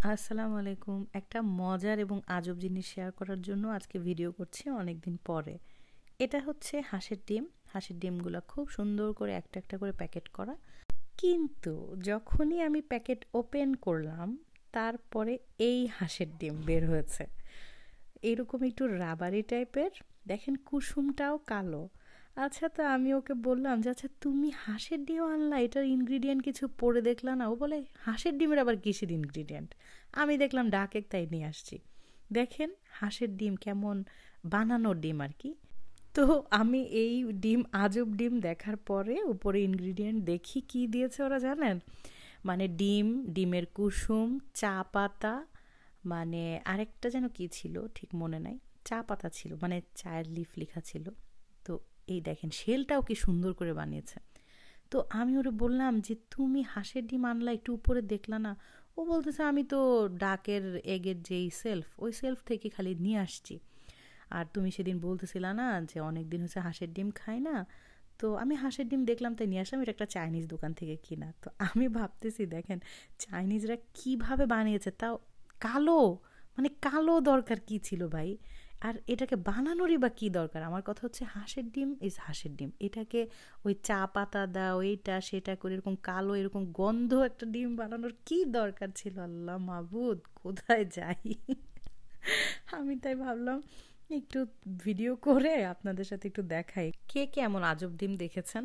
আসসালামু আলাইকুম। একটা মজার এবং আজব জিনিস শেয়ার করার জন্য আজকে ভিডিও করছি অনেকদিন পরে। এটা হচ্ছে হাঁসের ডিম। হাঁসের ডিমগুলো খুব সুন্দর করে একটা একটা করে প্যাকেট করা। কিন্তু যখনই আমি প্যাকেট ওপেন করলাম, তারপরে এই হাঁসের ডিম বের হয়েছে। এরকম একটু রাবারি টাইপের। দেখেন কুসুমটাও কালো। আচ্ছা, তো আমি ওকে বললাম যে আচ্ছা তুমি হাঁসের ডিম আনলা, এটার ইনগ্রিডিয়েন্ট কিছু পড়ে দেখলা না? ও বলে হাঁসের ডিমের আবার কিসের ইনগ্রিডিয়েন্ট? আমি দেখলাম ডাকেক, তাই নিয়ে আসছি। দেখেন হাঁসের ডিম কেমন, বানানোর ডিম আর কি। তো আমি এই ডিম, আজব ডিম দেখার পরে উপরে ইনগ্রিডিয়েন্ট দেখি কি দিয়েছে ওরা, জানেন? মানে ডিম, ডিমের কুসুম, চা পাতা, মানে আরেকটা যেন কি ছিল ঠিক মনে নাই। চা পাতা ছিল, মানে চায়ের লিফ লেখা ছিল। তো এই দেখেন শেলটাও কি সুন্দর করে বানিয়েছে। তো আমি ওরে বললাম যে তুমি হাঁসের ডিম আনলা, একটু উপরে দেখলা না? ও বলতেছে আমি তো ডাকের এগের যেই সেলফ, ওই সেলফ থেকে খালি নিয়ে আসছি। আর তুমি সেদিন বলতেছিলা না যে অনেক দিন হচ্ছে হাঁসের ডিম খাই না, তো আমি হাঁসের ডিম দেখলাম তাই নিয়ে আসলাম, এটা একটা চাইনিজ দোকান থেকে কিনা। তো আমি ভাবতেছি দেখেন চাইনিজরা কিভাবে বানিয়েছে, তাও কালো। মানে কালো দরকার কি ছিল ভাই? আর এটাকে বানানোরই বা কি দরকার? আমার কথা হচ্ছে হাঁসের ডিম ইজ হাঁসের ডিম, এটাকে ওই চা পাতা দাও এইটা সেটা করে এরকম কালো এরকম গন্ধ একটা ডিম বানানোর কি দরকার ছিল? আল্লাহ মাবুদ, কোথায় যাই! আমি তাই ভাবলাম একটু ভিডিও করে আপনাদের সাথে একটু দেখাই কে কে এমন আজব ডিম দেখেছেন।